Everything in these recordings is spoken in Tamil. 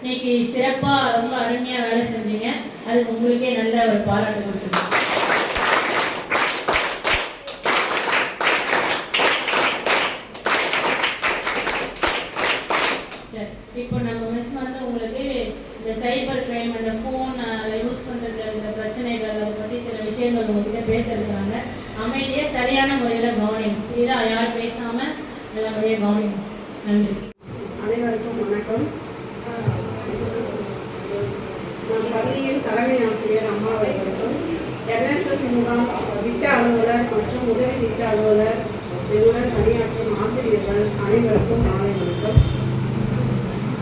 இன்னைக்கு சிறப்பா ரொம்ப அருமையா வேலை செஞ்சீங்க. அதுக்கு உங்களுக்கே நல்ல ஒரு பாராட்டு கொடுத்துருக்கோம். இப்போ நம்ம மிஸ் வந்து உங்களுக்கு இந்த சைபர் கிரைம், அந்த ஃபோன் அதை யூஸ் பண்ணுறது, இந்த பிரச்சனைகள் அதை பற்றி சில விஷயங்கள் உங்ககிட்ட பேச இருக்கிறாங்க. அமைதியாக சரியான முறையில் கவனிக்கும். இதான் யார் பேசாமல் நல்ல முறையாக கவனிக்கும். நன்றி. அனைவருக்கும் வணக்கம். நம் பள்ளியின் தலைமை ஆசிரியர் அம்மா அவர்களுக்கும் NSS முகாம் திட்ட அலுவலர் மற்றும் உதவி திட்ட அலுவலர் என்னுடன் பணியாற்றும் ஆசிரியர்கள் அனைவருக்கும் மாலை வணக்கம்.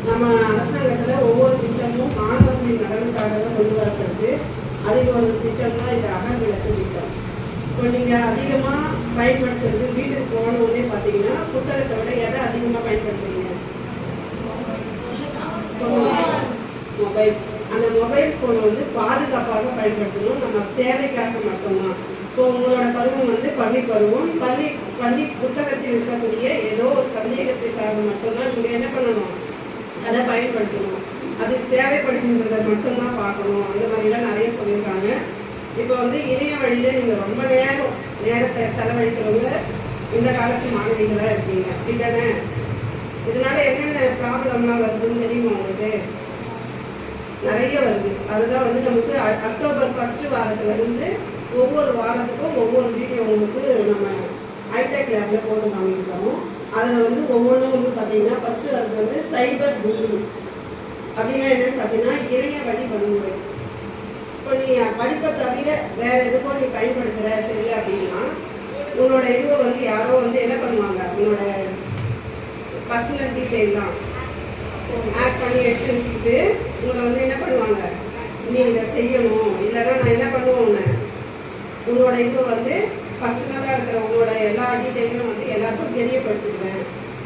நம்ம அரசாங்கத்தில் ஒவ்வொரு திட்டமும் மாணவர்களின் நலனுக்காக கொண்டு வரப்படுது. அதில் ஒரு திட்டம் தான் இந்த அகவிளக்கு திட்டம். இப்போ நீங்கள் அதிகமாக பயன்படுத்துறது, வீட்டுக்கு போனோடனே பார்த்தீங்கன்னா புத்தகத்தை விட எதை அதிகமாக பயன்படுத்துறீங்க? மொபைல். அந்த மொபைல் ஃபோன் வந்து பாதுகாப்பாக பயன்படுத்தணும். நம்ம தேவைக்காக மட்டும்தான். இப்போ உங்களோட பருவம் வந்து பள்ளி பருவம். பள்ளி புத்தகத்தில் இருக்கக்கூடிய ஏதோ ஒரு சந்தேகத்திற்காக மட்டும்தான் நீங்கள் என்ன பண்ணணும், அதை பயன்படுத்தணும். அது தேவைப்படுகின்றதை மட்டும்தான் பார்க்கணும். அந்த மாதிரிலாம் நிறைய சொல்லியிருக்காங்க. இப்போ வந்து இணைய வழியில் நீங்கள் ரொம்ப நேரத்தை செலவழிக்கிறவங்க இந்த காலத்து மாணவிகளாக இருக்கீங்க. இதுதானே? இதனால என்னென்ன ப்ராப்ளம்லாம் வருதுன்னு தெரியுமா உங்களுக்கு? நிறைய வருது. அதுதான் வந்து நமக்கு அக்டோபர் 1 வாரத்துலேருந்து ஒவ்வொரு வாரத்துக்கும் ஒவ்வொரு வீடியோ உங்களுக்கு நம்ம ஹைடெக் லேபில் போட்டு காமிக்கிறோம். அதில் வந்து ஒவ்வொன்றும் வந்து பார்த்தீங்கன்னா ஃபஸ்ட்டு அது வந்து சைபர் புல்லிங் அப்படின்னா என்னென்னு பார்த்தீங்கன்னா இணைய வழி வன்முறை. இப்போ நீ படிப்பை தவிர வேறு எதுக்கும் நீ பயன்படுத்துகிற சரி அப்படின்னா உன்னோட இதுவை வந்து யாரோ வந்து என்ன பண்ணுவாங்க, உன்னோட பர்சனல் டீட்டெயிலாம் ஆட் பண்ணி எடுத்து வச்சுக்கிட்டு உங்களை வந்து என்ன பண்ணுவாங்க, நீ இதை செய்யணும், இல்லைன்னா நான் என்ன பண்ணுவோம், உங்களோட இது வந்து பர்சனலாக இருக்கிற உங்களோட எல்லா டீட்டெயிலும் வந்து எல்லாருக்கும் தெரியப்படுத்திடுவேன்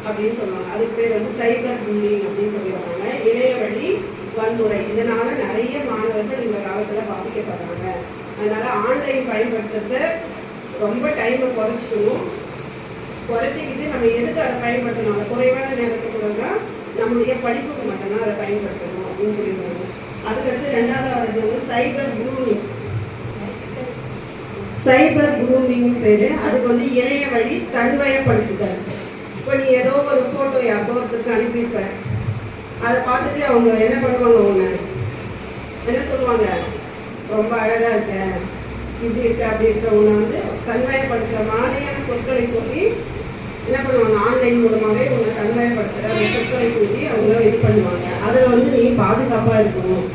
அப்படின்னு சொல்லுவாங்க. அதுக்கு பேர் வந்து சைபர் புல்லிங் அப்படின்னு சொல்லிடுவாங்க, இணைய வழி வன்முறை. இதனால நிறைய மாணவர்கள் இந்த காலத்தில் பாதிக்கப்படுறாங்க. அதனால ஆன்லைன் பயன்படுத்துறத ரொம்ப டைமை குறைச்சிக்கிட்டு நம்ம எதுக்கு அதை பயன்படுத்தணும், அதை குறைவான நேரத்துக்குள்ள தான் நம்மளுடைய படிப்புக்கு மட்டும்தான் அதை பயன்படுத்தணும் அப்படின்னு சொல்லிடுவாங்க. அதுக்கடுத்து ரெண்டாவது வந்து சைபர் குரூமிங். சைபர் குரூமிங் பேரு. அதுக்கு வந்து இணைய வழி தன்வயப்படுத்துதல். இப்போ நீ ஏதோ ஒரு ஃபோட்டோ யாருக்கோ ஒருத்தருக்கு அனுப்பியிருப்ப, அதை பார்த்துட்டு அவங்க என்ன பண்ணுவாங்க, ஒன்று என்ன சொல்லுவாங்க, ரொம்ப அழகாக இருக்க, இப்படி இருக்க, அப்படி இருக்க, உன்னை வந்து தன்வயப்படுத்துகிற மாதிரியான சொற்களை சொல்லி என்ன பண்ணுவாங்க, ஆன்லைன் மூலமாகவே உன்னை தன்வயப்படுத்துகிற அந்த சொற்களை சொல்லி அவங்க இது பண்ணுவாங்க. அதில் வந்து நீ பாதுகாப்பாக இருக்கணும்,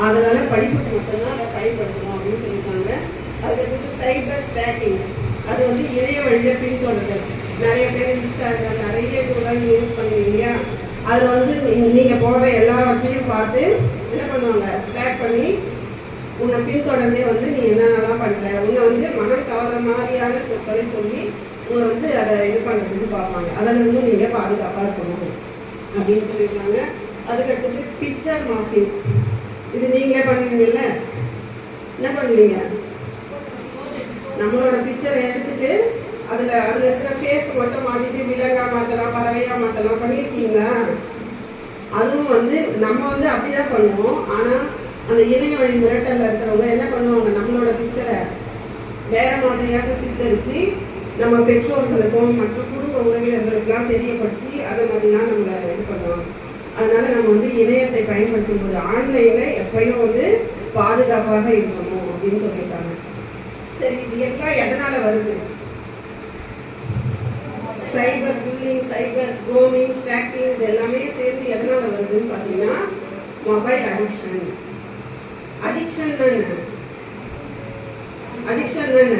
அதனால படிப்புக்கு மட்டும்தான் அதை பயன்படுத்தணும் அப்படின்னு சொல்லியிருக்காங்க. அதுக்கடுத்து சைபர் ஸ்டாக்கிங். அது வந்து இணைய வழியில் பின்தொடர்தல். நிறைய பேர் இன்ஸ்டாகிராம் நிறைய இதெல்லாம் யூஸ் பண்ணுவீங்க இல்லையா, அதில் வந்து நீங்கள் போடுற எல்லாவற்றையும் பார்த்து என்ன பண்ணுவாங்க, ஸ்டாக் பண்ணி உன்னை பின்தொடர்ந்தே வந்து நீ என்னென்னலாம் பண்ணுற, உன்னை வந்து மனம் கவர்ற மாதிரியான சொற்களை சொல்லி உங்களை வந்து அதை இது பண்ணுறதுக்கு பார்ப்பாங்க. அதில் இருந்து நீங்கள் பாதுகாப்பாக இருக்கணும் அப்படின்னு சொல்லியிருக்காங்க. அதுக்கடுத்தது பிக்சர் மார்க்கிங். இது நீங்களே பண்ணுவீங்கல்ல, என்ன பண்ணுவீங்க, நம்மளோட பிக்சரை எடுத்துட்டு அதில் இருக்கிற ஃபேஸ் மட்டும் மாற்றிட்டு விலங்கா மாற்றலாம், பறவையாக மாற்றலாம், பண்ணியிருக்கீங்களா? அதுவும் வந்து நம்ம வந்து அப்படி தான் பண்ணுவோம். ஆனால் அந்த இணைய வழி மிரட்டலில் இருக்கிறவங்க என்ன பண்ணுவாங்க, நம்மளோட பிக்சரை வேற மாதிரியாக சித்தரித்து நம்ம பெற்றோர்களுக்கும் மற்ற குடும்ப உறவினர்களுக்கெல்லாம் தெரியப்படுத்தி அதை மாதிரிலாம் நம்மளை இது பண்ணுவாங்க. அதனால நம்ம வந்து இணையத்தை பயன்படுத்தும் போது ஆன்லைனில் எப்பயும் வந்து பாதுகாப்பாக இருக்கணும் அப்படின்னு சொல்லியிருக்காங்க. சரி, இது எல்லாம் எதனால வருது? சைபர் புல்லிங், சைபர் க்ரோமிங், ஸ்டாக்கிங், இது எல்லாமே சேர்ந்து எதனால வருதுன்னு பார்த்தீங்கன்னா மொபைல் அடிக்ஷன். அடிக்ஷன் என்ன,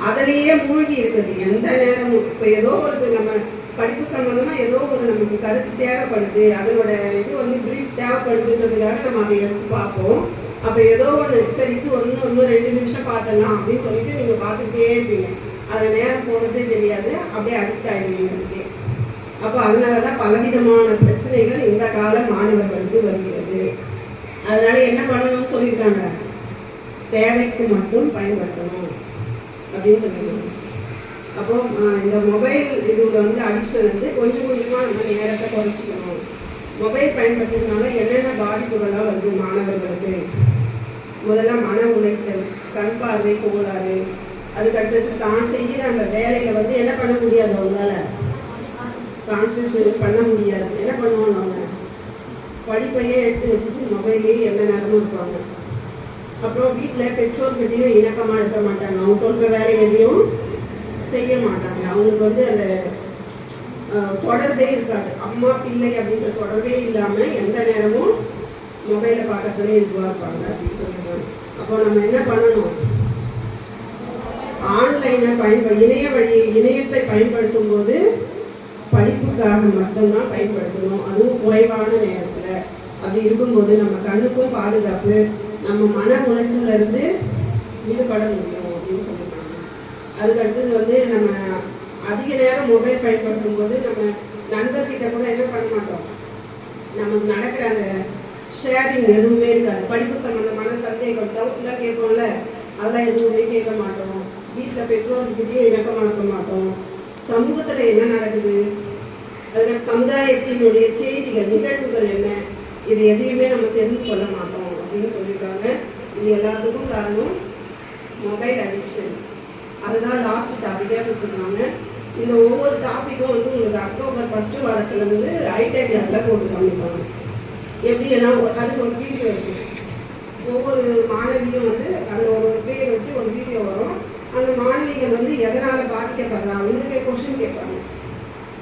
அதிலேயே மூழ்கி இருக்குது எந்த நேரமும். இப்போ ஏதோ ஒரு நம்ம படிப்பு சம்பந்தமா ஏதோ ஒரு நமக்கு கருத்து தேவைப்படுது, அதனோட இது வந்து பிரீஃப் தேவைப்படுதுன்றதுக்காக நம்ம அதை எடுத்து பார்ப்போம். அப்போ ஏதோ ஒன்று சரி இது இன்னும் 2 நிமிஷம் பார்த்தலாம் அப்படின்னு சொல்லிட்டு நீங்கள் பார்த்துக்கிட்டே இருப்பீங்க. அதில் நேரம் போகிறதே தெரியாது, அப்படியே அடிக்ட் ஆகிடுவீங்க அதுக்கே. அப்போ அதனால தான் பலவிதமான பிரச்சனைகள் இந்த கால மாணவர்களுக்கு வருகிறது. அதனால என்ன பண்ணணும்னு சொல்லியிருக்காங்க, தேவைக்கு மட்டும் பயன்படுத்தணும் அப்படின்னு சொல்லியிருக்காங்க. அப்போ இந்த மொபைல் இதுல வந்து அடிக்ஷன் வந்து கொஞ்சம் கொஞ்சமாக நம்ம நேரத்தை குறைச்சிக்கணும். மொபைல் பயன்படுத்துறதுனால என்னென்ன பாதிப்புகள்லாம் வருது மாணவர்களுக்கு? முதல்ல மன உளைச்சல், கண் பார்வை கோளாறு, அதுக்கடுத்தது தான் செய்கிற அந்த வேலையில வந்து என்ன பண்ண முடியாது, அவங்களால கான்சன்ட்ரேஷன் பண்ண முடியாது. என்ன பண்ணுவாங்க, அவங்க படிப்பையே எடுத்து வச்சுட்டு மொபைலே எந்த நேரமும் இருப்பாங்க. அப்புறம் வீட்டில் பெற்றோர்கிட்டையும் இணக்கமாக இருக்க மாட்டாங்க, அவங்க சொல்கிற வேலை எதையும் செய்ய மாட்டாங்க. அவங்களுக்கு வந்து அந்த தொடர்பே இருக்காது, அம்மா பிள்ளை அப்படின்ற தொடர்பே இல்லாமல் எந்த நேரமும் மொபைலை பார்க்கறதுலே இதுவாக இருப்பாங்க அப்படின்னு சொல்லிடுவாங்க. அப்போ நம்ம என்ன பண்ணணும், ஆன்லைனை இணையத்தை பயன்படுத்தும் போது படிப்புக்காக மட்டும்தான் பயன்படுத்தணும், அதுவும் குறைவான நேரத்தில். அப்படி இருக்கும்போது நம்ம கண்ணுக்கும் பாதுகாப்பு, நம்ம மன உளைச்சல்ல இருந்து விடுபட முடியும் அப்படின்னு சொல்லியிருக்காங்க. அதுக்கடுத்தது வந்து நம்ம அதிக நேரம் மொபைல் பயன்படுத்தும் போது நம்ம நண்பர்கிட்ட கூட என்ன பண்ண மாட்டோம், நமக்கு நடக்கிற அந்த ஷேரிங் எதுவுமே இருக்காது. படிப்பு சம்பந்தமான சந்தேகம் டவுட்லாம் கேட்போம்ல, அதெல்லாம் எதுவுமே கேட்க மாட்டோம். வீட்டில் பெற்றோர்கிட்டயும் இணக்கமாக இருக்க மாட்டோம். சமூகத்தில் என்ன நடக்குது, அதுக்கு சமுதாயத்தினுடைய செய்திகள் நிகழ்வுகள் என்ன, இது எதையுமே நம்ம தெரிந்து கொள்ள மாட்டோம் அப்படின்னு சொல்லியிருக்காங்க. இது எல்லாத்துக்கும் காரணம் மொபைல் அடிக்ஷன். அதுதான் லாஸ்ட் டாபிக்காக கொடுத்துருக்காங்க. இந்த ஒவ்வொரு டாப்பிக்கும் வந்து உங்களுக்கு அக்டோபர் 1 வாரத்துலேருந்து ஐடெக் லேபில் போட்டு காமிப்பாங்க. எப்படி எல்லாம் அதுக்கு ஒரு வீடியோ இருக்குது. ஒவ்வொரு மாணவியும் வந்து அதில் ஒரு பேர் வச்சு ஒரு வீடியோ வரும். அந்த மாணவிகள் வந்து எதனால் பாதிக்கப்படுறாங்க உங்களுக்கே கொஸ்டின் கேட்பாங்க.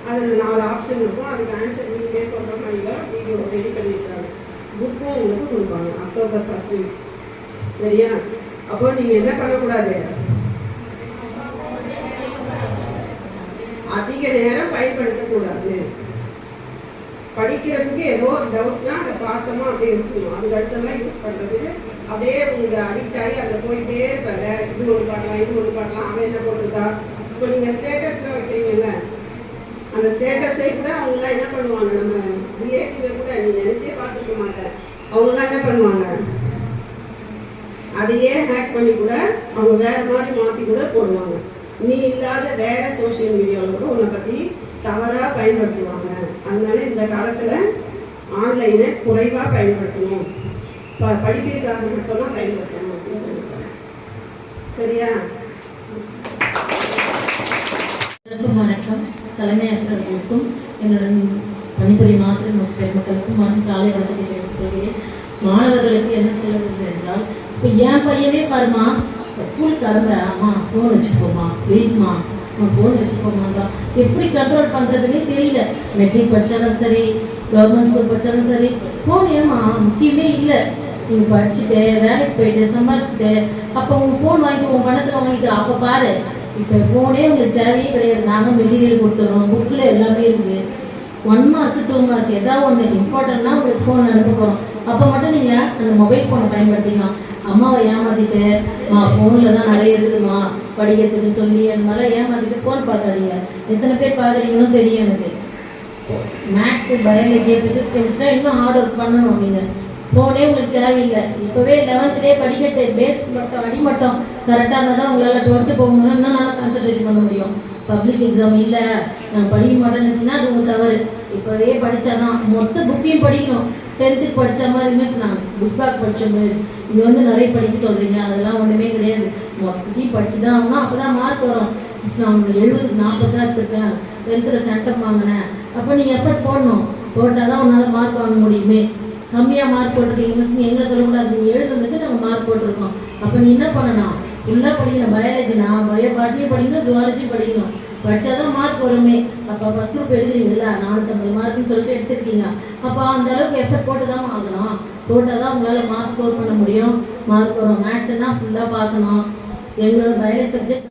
அதில் 4 ஆப்ஷன் இருக்கும், அதுக்கு ஆன்சர் நீங்களே சொல்கிற மாதிரி தான் வீடியோ ரெடி பண்ணியிருக்காங்க. புக்கும் உங்களுக்கு கொடுப்பாங்க அக்டோபர் 1. சரியா? அப்போ நீங்கள் என்ன பண்ணக்கூடாது, அதிக நேரம் பயன்படுத்தக்கூடாது. படிக்கிறதுக்கு ஏதோ ஒரு டவுட்னா அதை பார்த்தோமா அப்படியே வச்சுக்கணும். அதுக்கு அடுத்தெல்லாம் யூஸ் பண்ணுறதுக்கு அப்படியே உங்களுக்கு அடிக்ட் ஆகி அதில் போயிட்டே இருப்பாங்க. இது ஒன்று பார்க்கலாம், இது ஒன்று பார்க்கலாம், அவன் என்ன போட்டிருக்கா. இப்போ நீங்கள் ஸ்டேட்டஸ்லாம் வைக்கிறீங்கல்ல, அந்த ஸ்டேட்டஸை கூட அவங்களாம் என்ன பண்ணுவாங்க, நம்ம ரிலேட்டிவை கூட நீங்கள் நினச்சே பார்த்துக்க மாட்டேன், அவங்களாம் என்ன பண்ணுவாங்க, அதையே ஹேக் பண்ணி கூட அவங்க வேறு மாதிரி மாற்றி கூட போடுவாங்க. நீ இல்லாத வேற சோஷியல் மீடியாவில் கூட உன்னை பற்றி தவறாக பயன்படுத்துவாங்க. அதனால இந்த காலத்தில் ஆன்லைனை குறைவாக பயன்படுத்தணும், படிப்பிற்காக மட்டும்தான் பயன்படுத்தணும் அப்படின்னு சொல்லியிருக்காங்க. சரியா? வணக்கம். தலைமை ஆசிரியர்களுக்கும் என்னுடன் பணிபுரியும் ஆசிரியர் பெருமக்களுக்கும் மற்றும் காலை வணக்கத்தை தெரிவித்துக் மாணவர்களுக்கு என்ன சொல்லுவது என்றால், இப்போ என் பையனே பாருமா, ஸ்கூலுக்கு கிளம்புறேன், அம்மா ஃபோன் வச்சுக்கோமா ப்ளீஸ்மா, ஃபோன் வச்சுக்கோமான்றா. எப்படி கண்ட்ரோல் பண்ணுறதுனே தெரியல. மெட்ரிக் படித்தாலும் சரி, கவர்மெண்ட் ஸ்கூல் படித்தாலும் சரி, ஃபோன் ஏமா முக்கியமே இல்லை. நீங்கள் படிச்சுட்டு வேலைக்கு போயிட்டு சம்பாதிச்சுட்டு அப்போ உங்கள் ஃபோன் வாங்கிட்டு உங்கள் பணத்தில் வாங்கிட்டு அப்போ பாரு. இப்போ ஃபோனே உங்களுக்கு தேவையே கிடையாது. நாங்கள் மெட்டீரியல் கொடுத்துட்றோம், புக்கில் எல்லாமே இருக்குது. 1 மார்க் 2 மார்க் ஏதாவது ஒன்று இம்பார்ட்டன்னா உங்களுக்கு ஃபோன் அனுப்ப போகிறோம். அப்போ மட்டும் நீங்கள் அந்த மொபைல் ஃபோனை பயன்படுத்திக்கலாம். அம்மாவை ஏமாற்றிட்டு ஃபோனில் தான் நிறைய இருக்குதுமா படிக்கிறதுக்குன்னு சொல்லி அந்த மாதிரிலாம் ஏமாற்றிட்டு ஃபோன் பார்க்காதீங்க. எத்தனை பேர் பார்க்குறீங்களும் தெரியும் எனக்கு. மேக்ஸு, பயாலஜி, ஃபிசிக்ஸ், கெமிஸ்ட்ரி இன்னும் ஹார்ட் ஒர்க் பண்ணணும். நீங்கள் ஃபோனே உங்களுக்கு தேவையில்லை. இப்போவே 11th படிக்கட்டு பேஸ் மட்டும் அடிமட்டம் கரெக்டாக இருந்தால் தான் உங்களால் 12th போகணும்னா இன்னும் நல்லா கான்சன்ட்ரேட் பண்ண முடியும். பப்ளிக் எக்ஸாம் இல்லை நான் படிக்க மாட்டேன்னு நினச்சின்னா அது உங்கள் தவறு. இப்போவே படித்தா தான் மொத்த புக்கையும் படிக்கணும். 10th படித்த மாதிரி சொன்னாங்க, புக் பேக் படித்த மிஸ் இது வந்து நிறைய படிக்க சொல்கிறீங்க, அதெல்லாம் ஒன்றுமே கிடையாது. மொத்தத்தையும் படித்து தான் ஆகணும். அப்போ தான் மார்க் வரும். மிஸ் நான் உங்களுக்கு 70-40 தான் எடுத்துருக்கேன், 10th சென்டம் வாங்கினேன். அப்போ நீங்கள் எஃபர்ட் போடணும். போட்டால் தான் உன்னால் மார்க் வாங்க முடியுமே. கம்மியாக மார்க் போட்டிருக்கீங்க மிஸ் நீ எங்கே சொல்லக்கூடாது, நீங்கள் எழுதுறதுக்கு நாங்கள் மார்க் போட்டிருக்கோம். அப்போ நீ என்ன பண்ணணும், ஃபுல்லாக படிக்கணும். பயாலஜினா பாட்னியும் படிக்கணும், ஜுவாலஜியும் படிக்கணும். படித்தா தான் மார்க் வருமே. அப்போ ஃபஸ்ட் குரூப் எழுதுறீங்களா 450 மார்க்குன்னு சொல்லிட்டு எடுத்துருக்கீங்க. அப்போ அந்த அளவுக்கு எஃபர்ட் போட்டு தான் ஆகணும். போட்டால் தான் உங்களால் மார்க் ஸ்கோர் பண்ண முடியும், மார்க் வரும். மேக்ஸ்னா ஃபுல்லாக பார்க்கணும். எங்களோட பயாலஜி சப்ஜெக்ட்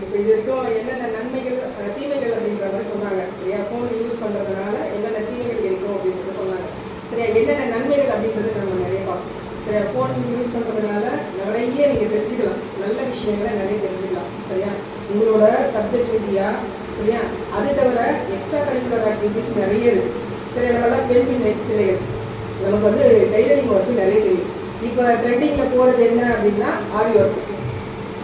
இப்போ இது வரைக்கும் என்னென்ன நன்மைகள் தீமைகள் அப்படின்ற மாதிரி சொன்னாங்க. சரியா? ஃபோன் யூஸ் பண்ணுறதுனால என்னென்ன தீமைகள் இருக்கும் அப்படின்றத சொன்னாங்க. சரியா? என்னென்ன நன்மைகள் அப்படின்றது நம்ம நிறைய பார்ப்போம். சரியா? ஃபோன் யூஸ் பண்ணுறதுனால நிறைய நீங்கள் தெரிஞ்சுக்கலாம், நல்ல விஷயங்களை நிறைய தெரிஞ்சுக்கலாம். சரியா? உங்களோட சப்ஜெக்ட் ரீதியாக. சரியா? அது தவிர எக்ஸ்ட்ரா கரிக்குலர் ஆக்டிவிட்டிஸ் நிறைய இருக்குது. சரி, நம்மளாம் பெண் பிள்ளைகள் நமக்கு வந்து டைலரிங் ஒர்க்கு நிறைய தெரியும். இப்போ ட்ரெண்டிங்கில் போகிறது என்ன அப்படின்னா ஆரி ஒர்க்.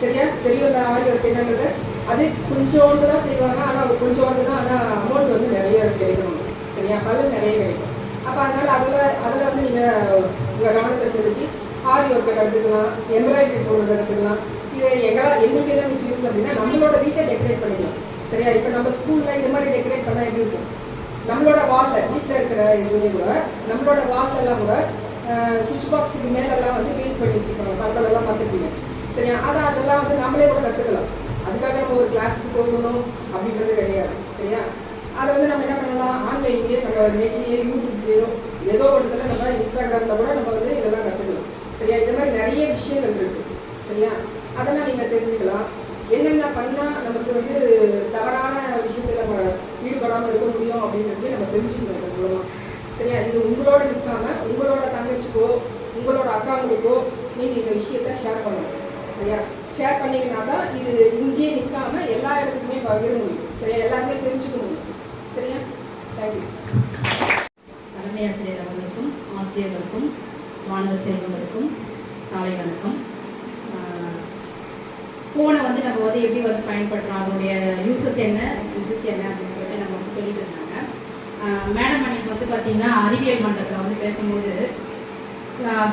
சரியா? தெரியும் ஆரி ஒர்க் என்னன்றது. அது கொஞ்சோண்டு தான் செய்வாங்க, ஆனால் கொஞ்சோண்டு தான், ஆனால் அமௌண்ட் வந்து நிறைய கிடைக்கணும். சரியா? பலன் நிறைய கிடைக்கும். அப்போ அதனால் அதில் வந்து நீங்கள் உங்கள் கவனத்தை செலுத்தி ஆரி ஒர்க்கை கற்றுக்கலாம், எம்ப்ராய்டரி போடுறதை கற்றுக்கலாம். இது எங்களுக்கு என்ன மிஸ்யூஸ் அப்படின்னா நம்மளோட வீட்டை டெக்கரேட் பண்ணிக்கலாம். சரியா? இப்போ நம்ம ஸ்கூலில் இந்த மாதிரி டெக்கரேட் பண்ணால் எப்படி இருக்கும், நம்மளோட வாலில் வீட்டில் இருக்கிற இதுலேயும் கூட நம்மளோட வால்லெல்லாம் கூட சுவிட்ச் பாக்ஸுக்கு மேலெல்லாம் வந்து பெயிண்ட் பண்ணி வச்சுக்கோங்க. பக்கத்தெல்லாம் பார்த்துருப்பீங்க. சரியா? அதெல்லாம் வந்து நம்மளே கூட கற்றுக்கலாம். அதுக்காக நம்ம ஒரு கிளாஸுக்கு போகணும் அப்படின்றது கிடையாது. சரியா? அதை வந்து நம்ம என்ன பண்ணலாம், ஆன்லைன்லேயே நம்ம நெட்லேயே யூடியூப்லேயோ ஏதோ ஒரு இடத்துல நம்ம இன்ஸ்டாகிராமில் கூட நம்ம வந்து இதெல்லாம் கற்றுக்கலாம். சரியா? இந்த மாதிரி நிறைய விஷயங்கள் இருக்குது. சரியா? அதெல்லாம் நீங்கள் தெரிஞ்சுக்கலாம். என்னென்ன பண்ணால் நமக்கு வந்து தவறான விஷயத்தில் நம்ம ஈடுபடாமல் இருக்க முடியும் அப்படின்றது நம்ம தெரிஞ்சுக்கணும் இதன் மூலமாக. சரியா? இது உங்களோட நிற்காமல் உங்களோட தங்கச்சிக்கோ உங்களோட அக்காங்களுக்கோ நீங்கள் இந்த விஷயத்த ஷேர் பண்ணணும். சரியா? ஷேர் பண்ணிங்கன்னா தான் இது இங்கேயே நிற்காம எல்லா இடத்துக்குமே பகிர முடியும். சரியா? எல்லாருமே தெரிஞ்சுக்க முடியும். சரியா? தேங்க்யூ. தலைமை ஆசிரியர் அவர்களுக்கும் ஆசிரியர்களுக்கும் மாணவர் செல்வங்களுக்கும் காலை வணக்கம். ஃபோனை வந்து நம்ம வந்து எப்படி வந்து பயன்படுத்துகிறோம், அதனுடைய யூசஸ் என்ன அப்படின்னு சொல்லிட்டு நம்ம வந்து சொல்லிட்டு இருந்தாங்க. மேடம் அன்னைக்கு வந்து பார்த்தீங்கன்னா அறிவியல் மன்றத்தில் வந்து பேசும்போது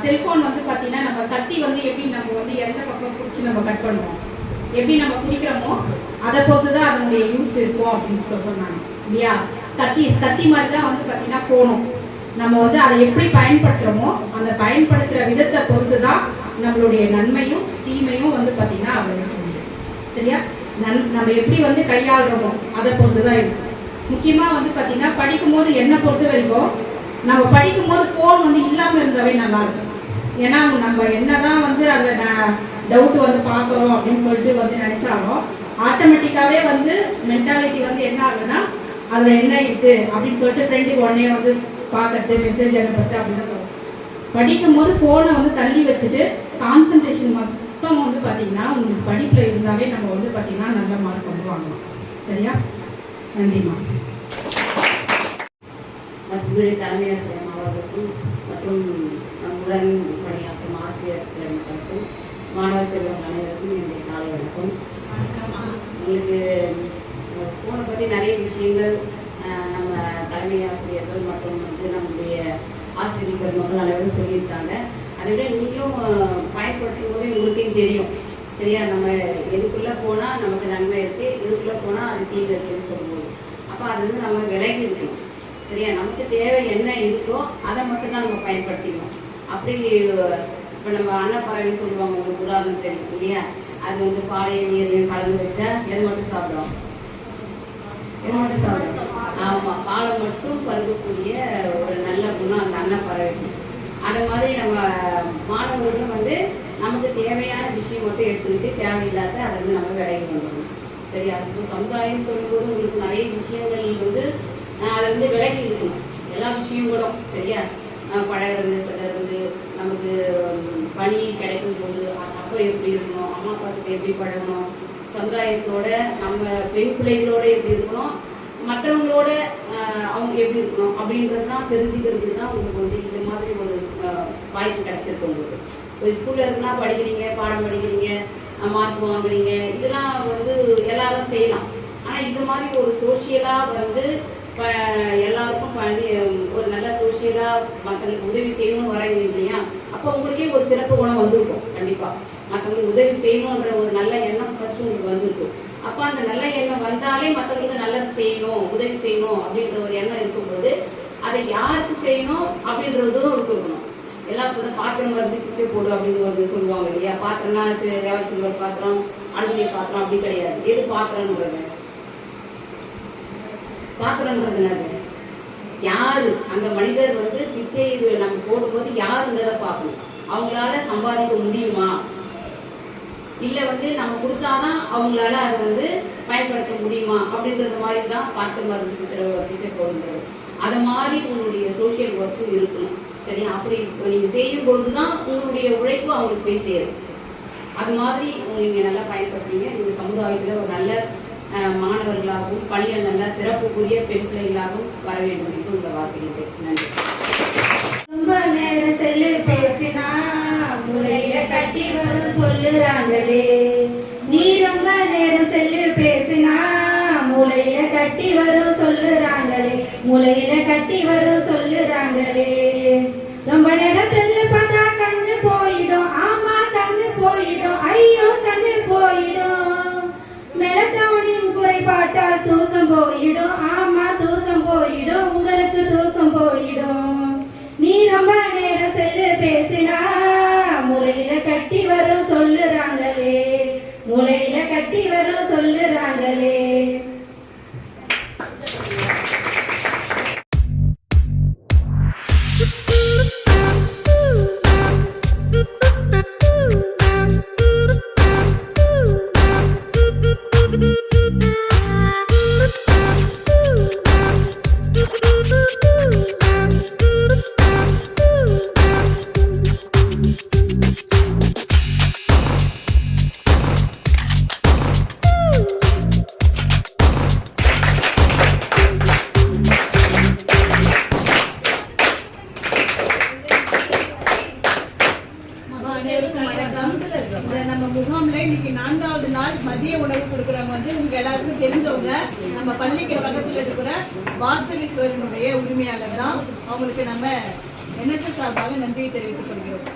செல்ஃபோன் வந்து பார்த்தீங்கன்னா நம்ம கத்தி வந்து எப்படி நம்ம வந்து எந்த பக்கம் பிடிச்சி நம்ம கட் பண்ணுவோம், எப்படி நம்ம பிடிக்கிறோமோ அதை பொறுத்து தான் அதனுடைய யூஸ் இருக்கும் அப்படின்னு சொன்னாங்க இல்லையா. கத்தி மாதிரி தான் வந்து பார்த்தீங்கன்னா ஃபோனும் நம்ம வந்து அதை எப்படி பயன்படுத்துகிறோமோ அந்த பயன்படுத்துகிற விதத்தை பொறுத்து தான் நம்மளுடைய நன்மையும் தீமையும் வந்து பார்த்தீங்கன்னா அவ்வளோ இருக்க முடியும். சரியா? நம்ம எப்படி வந்து கையாளுறோமோ அதை பொறுத்து தான் இருக்கும். முக்கியமாக வந்து பார்த்தீங்கன்னா படிக்கும்போது என்னை பொறுத்த வரைக்கும் நம்ம படிக்கும்போது ஃபோன் வந்து இல்லாமல் இருந்தாவே நல்லாயிருக்கும். ஏன்னா நம்ம என்னதான் வந்து அந்த டவுட் வந்து பார்க்குறோம் அப்படின்னு சொல்லிட்டு வந்து நினச்சாலும் ஆட்டோமேட்டிக்காகவே வந்து மென்டாலிட்டி வந்து என்ன ஆகுதுன்னா அதில் என்ன இருக்குது அப்படின்னு சொல்லிட்டு ஃப்ரெண்டுக்கு உடனே வந்து பார்க்கறது, மெசேஜ் அனுப்புறது அப்படின்னு சொல்லுவோம். படிக்கும்போது ஃபோனை வந்து தள்ளி வச்சுட்டு கான்சன்ட்ரேஷன் மட்டும் வந்து பார்த்தீங்கன்னா உங்களுக்கு படிப்பில் இருந்தாலே நம்ம வந்து பார்த்தீங்கன்னா நல்ல மார்க் வந்து வாங்கலாம். சரியா? நன்றிம்மா. மற்றொரு தலைமை ஆசிரியர் அவர்களுக்கும் மற்றும் நம்முடன் பணியாற்றும் ஆசிரியர்களுக்கும் மாணவ செல்வங்கள் அனைவருக்கும் என்னுடைய காலை வணக்கம். உங்களுக்கு ஃபோனை பற்றி நிறைய விஷயங்கள் நம்ம தலைமை ஆசிரியர்கள் மற்றும் வந்து நம்முடைய ஆசிரியர் பெருமக்கள் அனைவரும் சொல்லியிருக்காங்க. அதை விட நீங்களும் பயன்படுத்தும் போது உங்களுக்கும் தெரியும். சரியா? நம்ம எதுக்குள்ளே போனால் நமக்கு நன்மை இருக்குது, எதுக்குள்ளே போனால் அது தீங்கு இருக்குன்னு சொல்லும்போது அப்போ அது வந்து நம்ம விலகி இருக்கணும். சரியா? நமக்கு தேவை என்ன இருக்கோ அதை மட்டும்தான் நம்ம பயன்படுத்திக்கணும். அப்படி இப்போ நம்ம அன்னப்பறவை சொல்லுவாங்க, உங்களுக்கு உதாரணம் தெரியும் இல்லையா? அது வந்து பாலையும் நீரையும் கலந்து வச்சா எது மட்டும் சாப்பிடும்? எது மட்டும் சாப்பிடும்? ஆமாம், பாலை மட்டும் பருகக்கூடிய ஒரு நல்ல குணம் அந்த அன்னப்பறவைக்கு. அது மாதிரி நம்ம மாணவர்களும் வந்து நமக்கு தேவையான விஷயம் மட்டும் எடுத்துக்கிட்டு தேவையில்லாத அதை வந்து நம்ம விலகி வந்துடணும். சரியா? சமுதாயம் சொல்லும்போது உங்களுக்கு நிறைய விஷயங்கள் வந்து அதை வந்து விலகி இருக்கணும். எல்லா விஷயங்களும் சரியா பழகிறது நமக்கு பணி கிடைக்கும் போது அப்போ எப்படி இருக்கணும், அம்மா அப்பாக்கிட்ட எப்படி பழகணும், சமுதாயத்தோட நம்ம பெண் பிள்ளைகளோட எப்படி இருக்கணும், மற்றவங்களோட அவங்க எப்படி இருக்கணும் அப்படின்றதுதான் தெரிஞ்சுக்கிறதுக்கு தான் உங்களுக்கு வந்து இந்த மாதிரி ஒரு வாய்ப்பு கிடைச்சிருக்கு. உங்களுக்கு ஒரு ஸ்கூலில் இருக்குன்னா படிக்கிறீங்க, பாடம் படிக்கிறீங்க, மார்க் வாங்குறீங்க, இதெல்லாம் வந்து எல்லாரும் செய்யலாம். ஆனால் இது மாதிரி ஒரு சோஷியலாக வந்து எல்லாருக்கும் பண்ணி ஒரு நல்ல சோஷியலாக மற்றவங்களுக்கு உதவி செய்யணும்னு வரீங்க இல்லையா? அப்போ உங்களுக்கே ஒரு சிறப்பு குணம் வந்திருக்கும். கண்டிப்பாக மற்றவங்களுக்கு உதவி செய்யணுன்ற ஒரு நல்ல எண்ணம் ஃபர்ஸ்ட் உங்களுக்கு வந்திருக்கு. அப்போ அந்த நல்ல எண்ணம் வந்தாலே மற்றவங்களுக்கு நல்லது செய்யணும், உதவி செய்யணும் அப்படின்ற ஒரு எண்ணம் இருக்கும்போது அதை யாருக்கு செய்யணும் அப்படின்றதும் இருக்கணும். எல்லாம் இப்போ பாத்திரம் மருந்து பிச்சை போடு அப்படின்னு ஒரு சொல்லுவாங்க இல்லையா? பாத்திரம்னா ஏவர் சில்வர் பாத்திரம், அலுமினிய பாத்திரம் அப்படி கிடையாது. எது பாத்திரம்ன்றது? பாத்திரம்ன்றது என்னது? யாரு அந்த மனிதர் வந்து பிச்சை நம்ம போடும்போது யாருன்றதை பார்க்கணும். அவங்களால சம்பாதிக்க முடியுமா, இல்லை வந்து நம்ம கொடுத்தாதான் அவங்களால அதை வந்து பயன்படுத்த முடியுமா அப்படின்றது மாதிரி தான் பாத்திரம் மருந்து பிச்சை போடுறது. அது மாதிரி உங்களுடைய சோஷியல் ஒர்க்கு இருக்கணும். சரியா? அப்படி நீங்கள் செய்யும் பொழுதுதான் உங்களுடைய உழைப்பு அவங்களுக்கு போய் சேரும். அது மாதிரி நீங்கள் நல்லா பயன்படுத்திங்க. நீங்கள் சமுதாயத்தில் ஒரு நல்ல மாணவர்களாகவும் பணியில் நல்ல சிறப்புக்குரிய பெண் பிள்ளைகளாகவும் வர வேண்டும் என்று உங்களை வாழ்த்துகிறேன். நன்றி. ரொம்ப நேரம் செல்லு பேசினா முறையில கட்டி வரும் சொல்லுறாங்களே. நீ ரொம்ப நேரம் செல்லு பேசினா மூளையில கட்டி வரும் சொல்லுறாங்களே, மூளையில கட்டி வரும் சொல்லுறாங்களே. ரொம்ப நேரம் செல்லு பார்த்தா கண்ணு போயிடும், ஆமா கண்ணு போயிடும், ஐயோ கண்ணு போயிடும். மெலட்டோனின் குறைபாட்டால் தூக்கம் போயிடும், ஆமா தூக்கம் போயிடும், உங்களுக்கு தூக்கம் போயிடும். நீ ரொம்ப நேரம் செல்லு பேசினா மூளையில கட்டி வரும் சொல்லுறாங்களே, மூளையில கட்டி வரும் சொல்லுறாங்களே. நம்ம முகாம்ல இன்னைக்கு 4வது நாள் மதிய உணவு கொடுக்குறவங்க வந்து உங்க எல்லாருக்கும் தெரிஞ்சவங்க நம்ம பள்ளிக்கு பக்கத்துல இருக்கிற வாசவிஸ்வரனுடைய உரிமையாளர் தான். அவங்களுக்கு நம்ம NSS சார்பாக நன்றியை தெரிவித்துக் கொள்கிறோம்.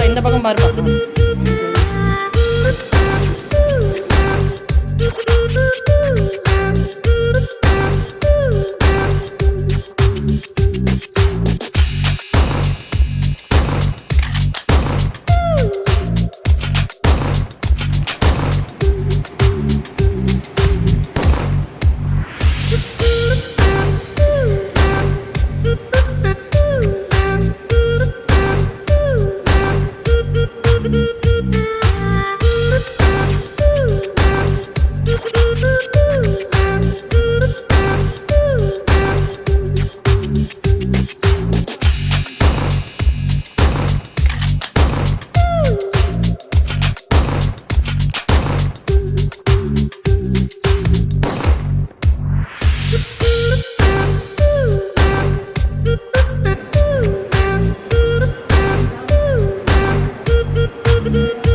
இந்த பக்கம் பாருப்பா. Thank you.